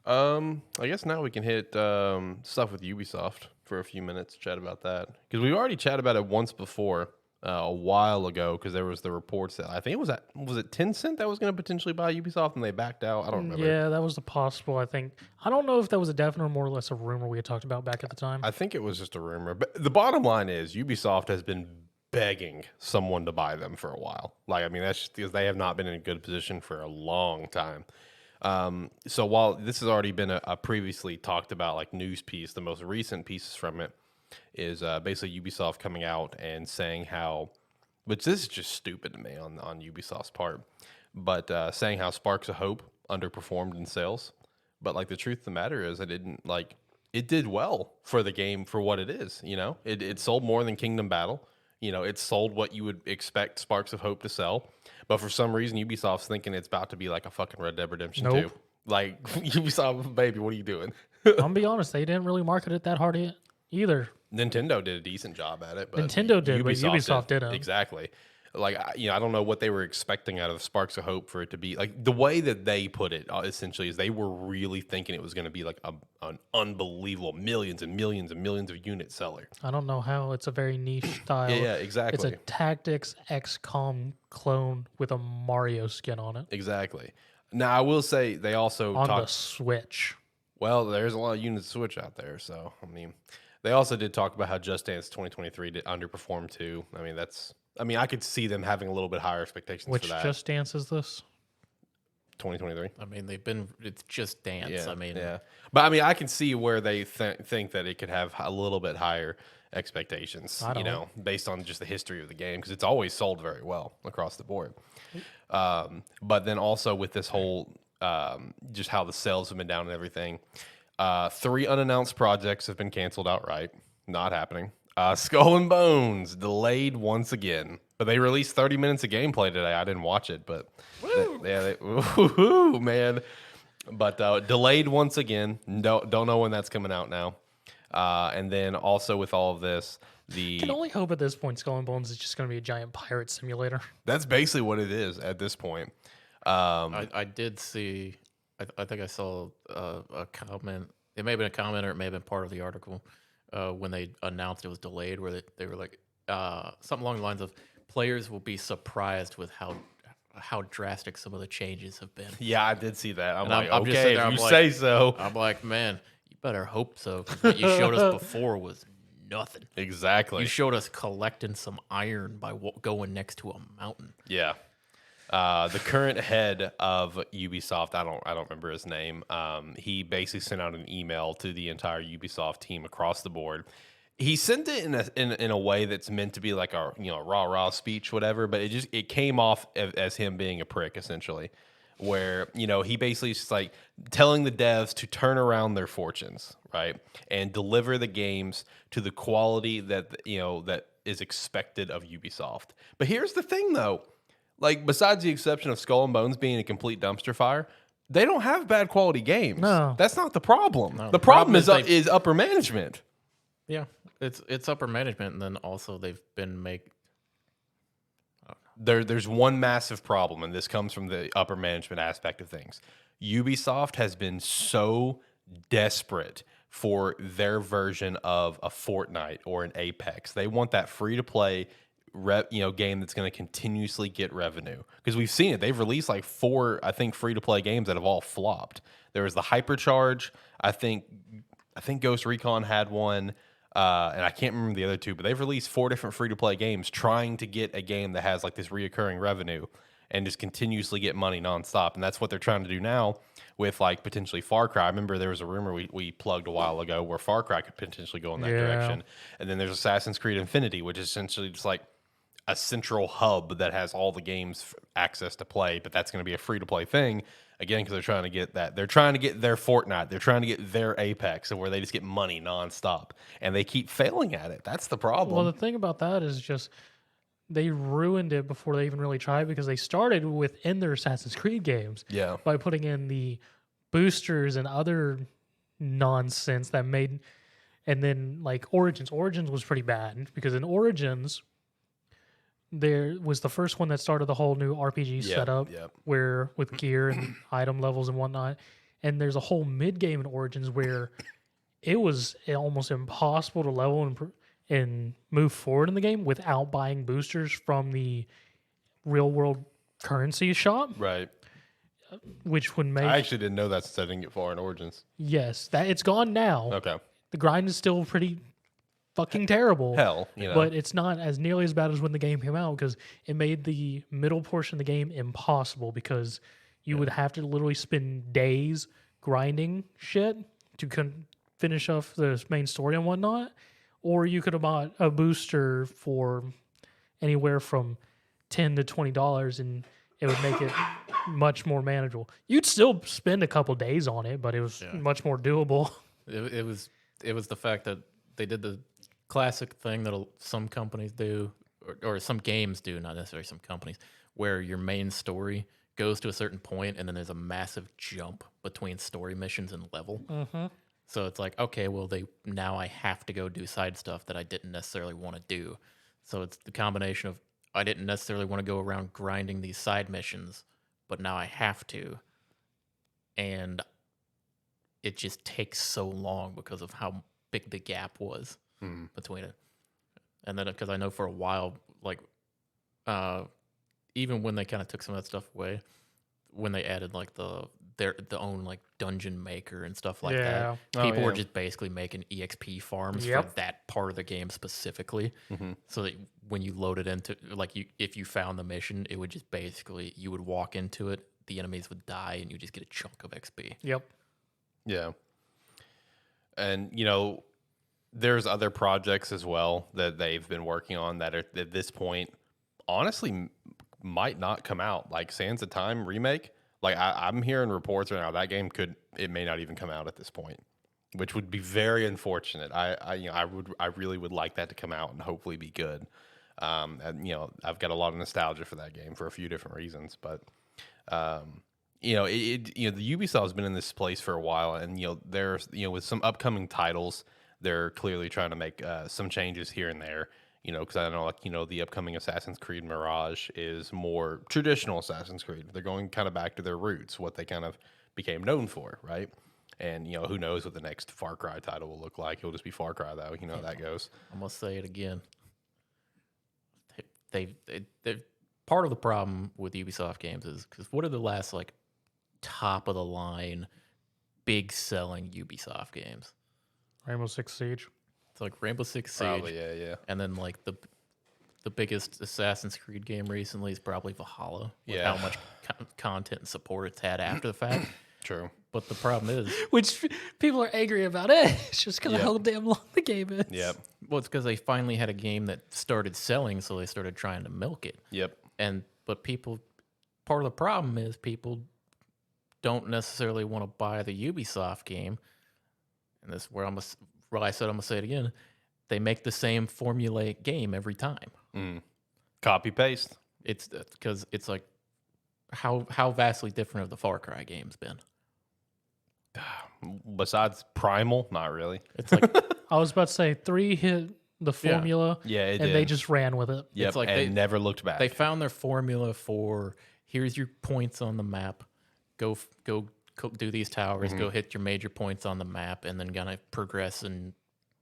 I guess now we can hit stuff with Ubisoft for a few minutes, chat about that. Because we already chatted about it once before, a while ago, because there was the reports that I think it was it Tencent that was going to potentially buy Ubisoft and they backed out. I don't remember. Yeah, that was the possible, I think. I don't know if that was a definite or more or less a rumor we had talked about back at the time. I think it was just a rumor. But the bottom line is Ubisoft has been begging someone to buy them for a while. Like, I mean, that's just because they have not been in a good position for a long time. So while this has already been a previously talked about like news piece, the most recent pieces from it is basically Ubisoft coming out and saying how, which this is just stupid to me on Ubisoft's part, but saying how Sparks of Hope underperformed in sales. But like the truth of the matter is, it did well for the game for what it is. You know, it sold more than Kingdom Battle. You know, it sold what you would expect Sparks of Hope to sell. But for some reason, Ubisoft's thinking it's about to be like a fucking Red Dead Redemption 2. Nope. Like, Ubisoft, baby, what are you doing? I'm gonna be honest, they didn't really market it that hard either. Nintendo did a decent job at it. But Nintendo did, but Ubisoft didn't. Exactly. Like, I don't know what they were expecting out of Sparks of Hope for it to be. Like, the way that they put it, essentially, is they were really thinking it was going to be like an unbelievable millions and millions and millions of unit seller. I don't know how. It's a very niche style. Yeah, exactly. It's a Tactics XCOM clone with a Mario skin on it. Exactly. Now, I will say they also on the Switch. Well, there's a lot of units Switch out there, so, I mean, they also did talk about how Just Dance 2023 did underperform, too. I mean, I could see them having a little bit higher expectations Which for that. Just Dance is this? 2023. I mean, it's Just Dance. Yeah, I mean, yeah. But I mean, I can see where they think that it could have a little bit higher expectations, based on just the history of the game, because it's always sold very well across the board. But then also with this whole, just how the sales have been down and everything, 3 unannounced projects have been canceled outright. Not happening. Skull and Bones delayed once again, but they released 30 minutes of gameplay today. I didn't watch it, but woo, man. But delayed once again. Don't know when that's coming out now. And then also with all of this, I can only hope at this point Skull and Bones is just going to be a giant pirate simulator. That's basically what it is at this point. I did see. I think I saw a comment. It may have been a comment or it may have been part of the article. When they announced it was delayed, where they were like something along the lines of players will be surprised with how drastic some of the changes have been. Yeah, I did see that. I'm just okay, sitting there, if you say so. I'm like, man, you better hope so, because what you showed us before was nothing. Exactly. You showed us collecting some iron by going next to a mountain. Yeah. The current head of Ubisoft, I don't remember his name. He basically sent out an email to the entire Ubisoft team across the board. He sent it in a way that's meant to be like a rah speech, whatever. But it came off as him being a prick, essentially, where he basically is just like telling the devs to turn around their fortunes, right, and deliver the games to the quality that that is expected of Ubisoft. But here's the thing, though. Like, besides the exception of Skull and Bones being a complete dumpster fire, they don't have bad quality games. No. That's not the problem. No, the problem is upper management. Yeah, it's upper management, and then also they've been There's one massive problem, and this comes from the upper management aspect of things. Ubisoft has been so desperate for their version of a Fortnite or an Apex. They want that free-to-play game that's going to continuously get revenue, because we've seen it. They've released like 4, I think, free-to-play games that have all flopped. There was the Hypercharge. I think Ghost Recon had one, and I can't remember the other 2. But they've released 4 different free-to-play games trying to get a game that has like this reoccurring revenue and just continuously get money nonstop. And that's what they're trying to do now with like potentially Far Cry. I remember there was a rumor we plugged a while ago where Far Cry could potentially go in that direction. And then there's Assassin's Creed Infinity, which is essentially just like a central hub that has all the games access to play, but that's going to be a free-to-play thing, again, because they're trying to get that. They're trying to get their Fortnite. They're trying to get their Apex, where they just get money nonstop, and they keep failing at it. That's the problem. Well, the thing about that is just they ruined it before they even really tried, because they started within their Assassin's Creed games by putting in the boosters and other nonsense that made, and then like Origins. Origins was pretty bad, because in Origins, there was the first one that started the whole new RPG setup, where with gear and item levels and whatnot, and there's a whole mid game in Origins where it was almost impossible to level and move forward in the game without buying boosters from the real world currency shop, Right. which would make I actually didn't know that since I didn't get far in Origins. yes, that it's gone now. Okay. The grind is still pretty fucking terrible. Hell, you know. But it's not as nearly as bad as when the game came out because it made the middle portion of the game impossible because you would have to literally spend days grinding shit to finish off the main story and whatnot. Or you could have bought a booster for anywhere from $10 to $20 and it would make it much more manageable. You'd still spend a couple days on it, but it was much more doable. It was the fact that they did the classic thing that some companies do, or some games do, not necessarily some companies, where your main story goes to a certain point and then there's a massive jump between story missions and level. Mm-hmm. So it's like, okay, well, now I have to go do side stuff that I didn't necessarily want to do. So it's the combination of I didn't necessarily want to go around grinding these side missions, but now I have to. And it just takes so long because of how big the gap was between it. And then because I know for a while, like, even when they kind of took some of that stuff away, when they added like their own like dungeon maker and stuff like that, people were just basically making EXP farms for that part of the game specifically. So that when you load it into if you found the mission, it would just basically you would walk into it, the enemies would die, and you just get a chunk of XP. Yep. Yeah. And there's other projects as well that they've been working on that are at this point honestly might not come out. Like Sands of Time remake. Like I'm hearing reports right now that game may not even come out at this point, which would be very unfortunate. I really would like that to come out and hopefully be good. And I've got a lot of nostalgia for that game for a few different reasons, but the Ubisoft has been in this place for a while, and there's with some upcoming titles, they're clearly trying to make some changes here and there. Because I know, the upcoming Assassin's Creed Mirage is more traditional Assassin's Creed. They're going kind of back to their roots, what they kind of became known for, right? And, who knows what the next Far Cry title will look like. It'll just be Far Cry, though. You know how that goes. I'm going to say it again. They part of the problem with Ubisoft games is because what are the last, like, top-of-the-line, big-selling Ubisoft games? Rainbow Six Siege. It's like Rainbow Six Siege. Probably, yeah. And then like the biggest Assassin's Creed game recently is probably Valhalla. With how much content and support it's had after the fact. True. But the problem is, which people are angry about it. It's just because of how damn long the game is. Yep. Well, it's because they finally had a game that started selling, so they started trying to milk it. Yep. But part of the problem is people don't necessarily want to buy the Ubisoft game, and this is where I said I'm gonna say it again. They make the same formulaic game every time. Copy paste. It's because it's like how vastly different have the Far Cry games been? Besides Primal, not really. It's like I was about to say 3 hit the formula, it and did. they just ran with it. Yep, it's like and they never looked back. They found their formula for here's your points on the map. Go do these towers, go hit your major points on the map, and then gonna progress in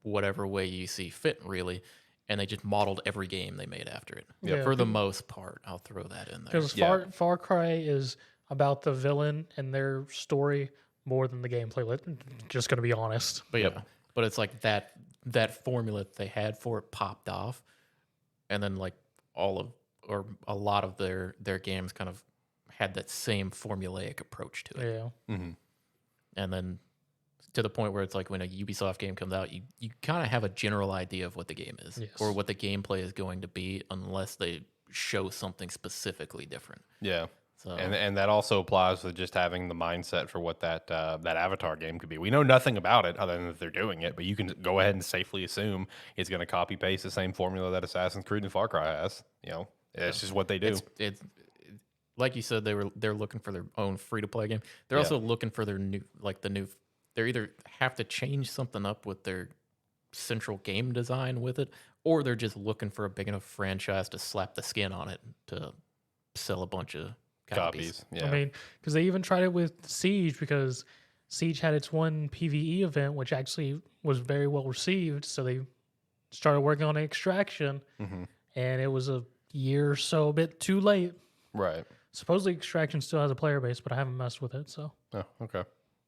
whatever way you see fit, really. And they just modeled every game they made after it. Yeah. For the most part, I'll throw that in there. Because Far Cry is about the villain and their story more than the gameplay. Just going to be honest. But but it's like that formula that they had for it popped off, and then like a lot of their games kind of had that same formulaic approach to it. Yeah. And then to the point where it's like when a Ubisoft game comes out, you kind of have a general idea of what the game is or what the gameplay is going to be, unless they show something specifically different. Yeah. So And that also applies to just having the mindset for what that Avatar game could be. We know nothing about it other than that they're doing it, but you can go ahead and safely assume it's going to copy paste the same formula that Assassin's Creed and Far Cry has. It's just what they do. It's like you said, they're looking for their own free to play game. They're also looking for their new. They either have to change something up with their central game design with it, or they're just looking for a big enough franchise to slap the skin on it to sell a bunch of copies. Yeah. I mean, because they even tried it with Siege, because Siege had its one PvE event, which actually was very well received. So they started working on Extraction, and it was a year or so a bit too late. Right. Supposedly Extraction still has a player base, but I haven't messed with it. So. Oh, okay.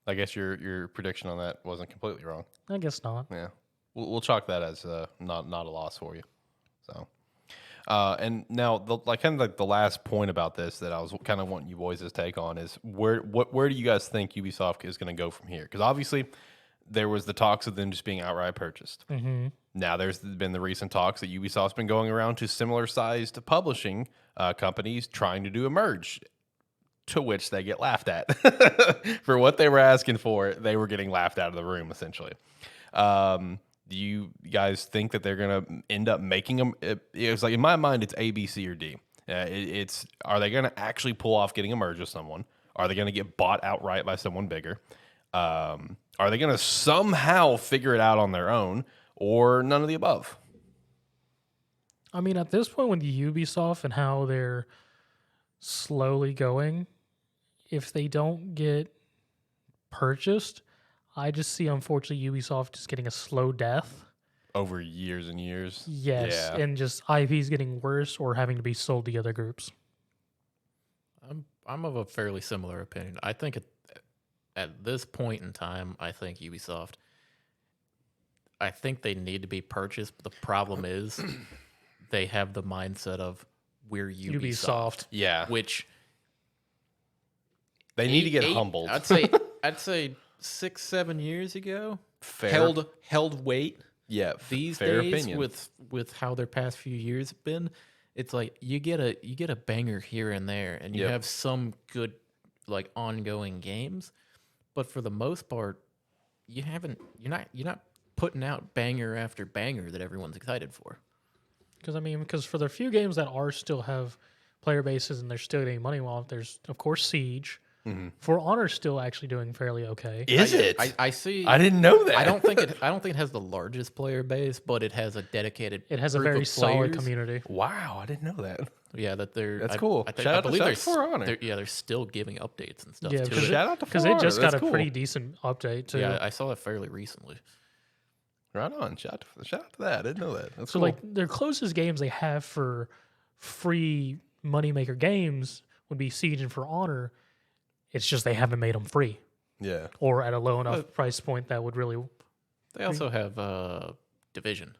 I guess your prediction on that wasn't completely wrong. I guess not. Yeah. We'll chalk that as not a loss for you. So. And now, the last point about this that I was kind of wanting you boys' take on is where do you guys think Ubisoft is going to go from here? Because obviously, there was the talks of them just being outright purchased. Now, there's been the recent talks that Ubisoft's been going around to similar-sized publishing companies trying to do a merge, to which they get laughed at for what they were asking for. They were getting laughed out of the room, essentially. Do you guys think that they're going to end up making them? It's like, in my mind, it's A, B, C, or D. Are they going to actually pull off getting a merge with someone? Are they going to get bought outright by someone bigger? Are they going to somehow figure it out on their own, or none of the above? I mean, at this point with Ubisoft and how they're slowly going, if they don't get purchased, I just see, unfortunately, Ubisoft just getting a slow death. Over years and years? Yes, yeah. And just IPs getting worse or having to be sold to other groups. I'm of a fairly similar opinion. I think at this point in time, I think Ubisoft, I think they need to be purchased. But the problem is they have the mindset of we're Ubisoft. Yeah. Which they need to get humbled. I'd say 6-7 years ago, held weight. Yeah, these fair days opinion. with how their past few years have been, it's like you get a banger here and there, and you have some good like ongoing games, but for the most part, you're not putting out banger after banger that everyone's excited for. Because for the few games that are still have player bases and they're still getting money, well, there's of course Siege. For Honor's still actually doing fairly okay. Is it? I see. I didn't know that. I don't think it has the largest player base, but it has a dedicated. It has a very solid community. Wow, I didn't know that. Yeah, that's cool. I believe they're For Honor. They're still giving updates and stuff. Yeah, too. Shout out to because it just got a pretty decent update too. Yeah, I saw it fairly recently. Right on. Shout out to that. I didn't know that. That's so cool. like their closest games they have for free moneymaker games would be Siege and For Honor. It's just they haven't made them free. Yeah. Or at a low enough price point that would really. They also have Division.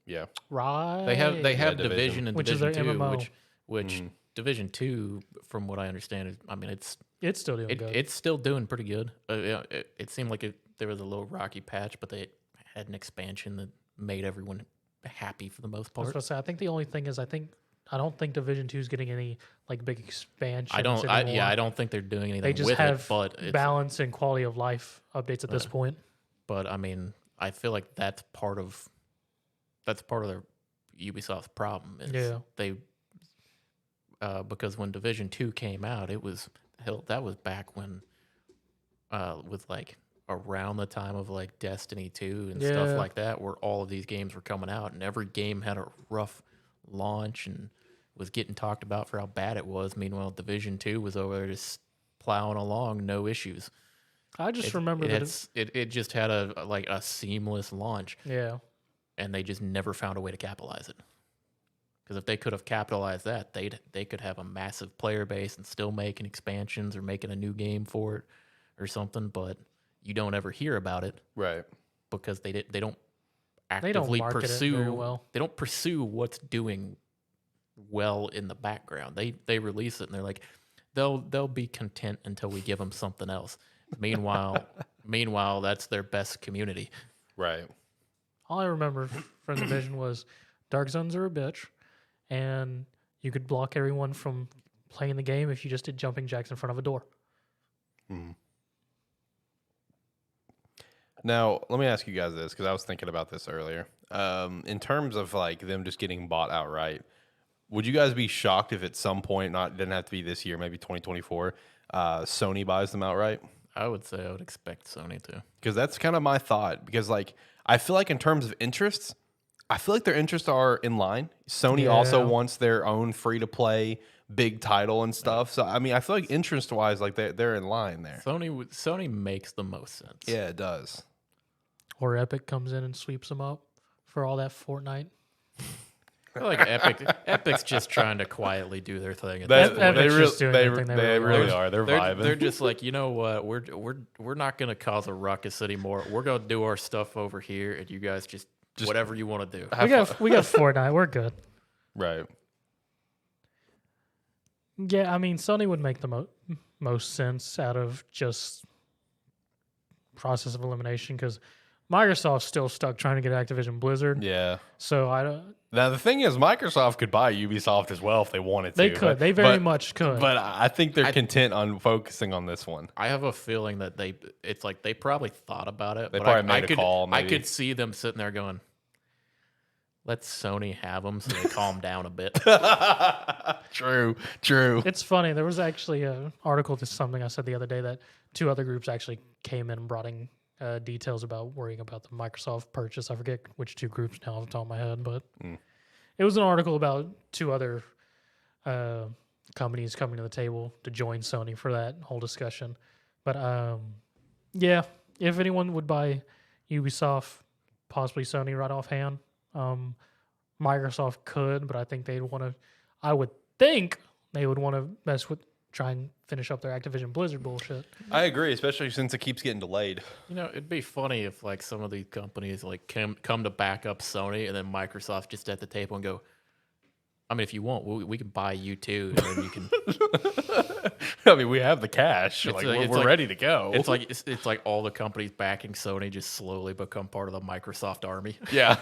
Yeah. Right. They have Division and which Division is their 2, MMO. which Division 2, from what I understand, it's still doing good. It's still doing pretty good. It seemed like there was a little rocky patch, but they had an expansion that made everyone happy for the most part. I was supposed to say, I think the only thing is I don't think Division 2 is getting any like big expansions. I don't think they're doing anything. They just with have it, but balance and quality of life updates at this point. But I mean, I feel like that's part of their Ubisoft's problem. They because when Division 2 came out, that was back when with like around the time of like Destiny 2 and stuff like that, where all of these games were coming out, and every game had a rough launch and was getting talked about for how bad it was. Meanwhile, Division 2 was over there just plowing along, no issues. I just remember that it just had a seamless launch. Yeah. And they just never found a way to capitalize it. Because if they could have capitalized that, they could have a massive player base and still making expansions or making a new game for it or something, but you don't ever hear about it. Right. Because they don't actively pursue it very well. They don't pursue what's doing well in the background. They release it and they're like, they'll be content until we give them something else. Meanwhile, that's their best community. Right. All I remember from Division was Dark Zones are a bitch, and you could block everyone from playing the game if you just did jumping jacks in front of a door. Now, let me ask you guys this, because I was thinking about this earlier. In terms of like them just getting bought outright, would you guys be shocked if at some point, didn't have to be this year, maybe 2024, Sony buys them outright? I would say I would expect Sony to. Because that's kind of my thought. Because like I feel like in terms of interests, I feel like their interests are in line. Sony also wants their own free-to-play big title and stuff. So I mean, I feel like interest wise, like they're in line there. Sony makes the most sense. Yeah, it does. Or Epic comes in and sweeps them up for all that Fortnite. I feel like Epic's just trying to quietly do their thing. They really are. They're vibing. They're just like, you know what? We're not gonna cause a ruckus anymore. We're gonna do our stuff over here, and you guys just whatever you want to do. We got Fortnite. We're good. Right. Yeah, I mean, Sony would make the most sense out of just process of elimination because Microsoft's still stuck trying to get Activision Blizzard. Yeah. So I don't. Now the thing is, Microsoft could buy Ubisoft as well if they wanted to. They could. They very much could. But I think they're content on focusing on this one. I have a feeling that it's like they probably thought about it. They probably made a call. I could see them sitting there going, "Let Sony have them," so they calm down a bit. True. It's funny. There was actually an article to something I said the other day that 2 other groups actually came in and brought in details about worrying about the Microsoft purchase. I forget which 2 groups now off the top of my head, but it was an article about 2 other companies coming to the table to join Sony for that whole discussion. But yeah, if anyone would buy Ubisoft, possibly Sony right offhand, Microsoft could, but I think they'd want to. I would think they would want to try and finish up their Activision Blizzard bullshit. I agree, especially since it keeps getting delayed. You know, it'd be funny if like some of these companies like come to back up Sony, and then Microsoft just at the table and go, I mean, if you want, we can buy you too, and then you can. I mean, we have the cash. We're ready to go. It's like all the companies backing Sony just slowly become part of the Microsoft army. Yeah.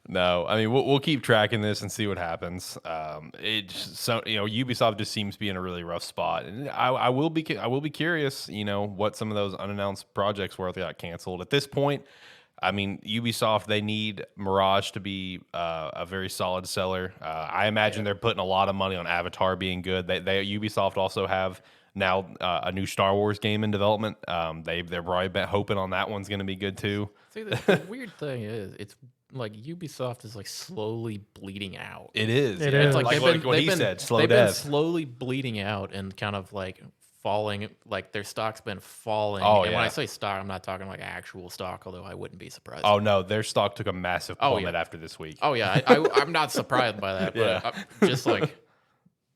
No, I mean we'll keep tracking this and see what happens. Ubisoft just seems to be in a really rough spot, and I will be curious, what some of those unannounced projects were that got canceled. At this point, I mean Ubisoft, they need Mirage to be a very solid seller. I imagine they're putting a lot of money on Avatar being good. Ubisoft also have now a new Star Wars game in development. They're probably hoping on that one's going to be good too. See, the weird thing is, it's like Ubisoft is like slowly bleeding out. It is. It is. It's like what he said, slow death. They've been slowly bleeding out and kind of like falling. Like their stock's been falling. Oh, and yeah. when I say stock, I'm not talking like actual stock, although I wouldn't be surprised. Oh no, their stock took a massive plummet after this week. Oh yeah, I'm not surprised by that. But just like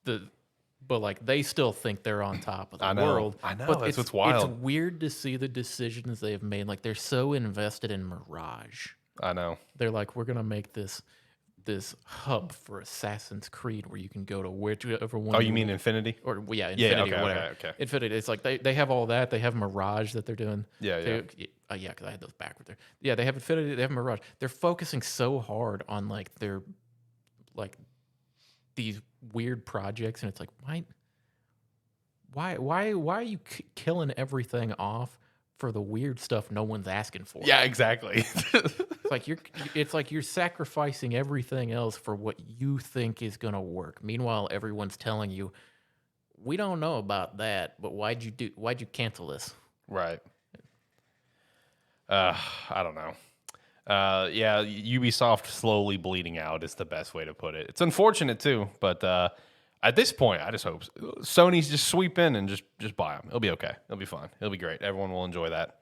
but like they still think they're on top of the world. I know. But That's what's wild. It's weird to see the decisions they've made. Like they're so invested in Mirage. I know. They're like, we're gonna make this hub for Assassin's Creed where you can go to whichever one. Oh, you mean Infinity? Or Infinity or whatever. Okay. Infinity. It's like they have all that. They have Mirage that they're doing. Yeah. Because I had those backward there. Yeah, they have Infinity. They have Mirage. They're focusing so hard on like their these weird projects, and it's like, why are you killing everything off for the weird stuff no one's asking for? Yeah, exactly. It's like you're sacrificing everything else for what you think is gonna work. Meanwhile, everyone's telling you, we don't know about that, but why'd you cancel this? Right. I don't know. Yeah, Ubisoft slowly bleeding out is the best way to put it. It's unfortunate too, but at this point, I just hope Sony's just sweep in and just buy them. It'll be okay. It'll be fine. It'll be great. Everyone will enjoy that.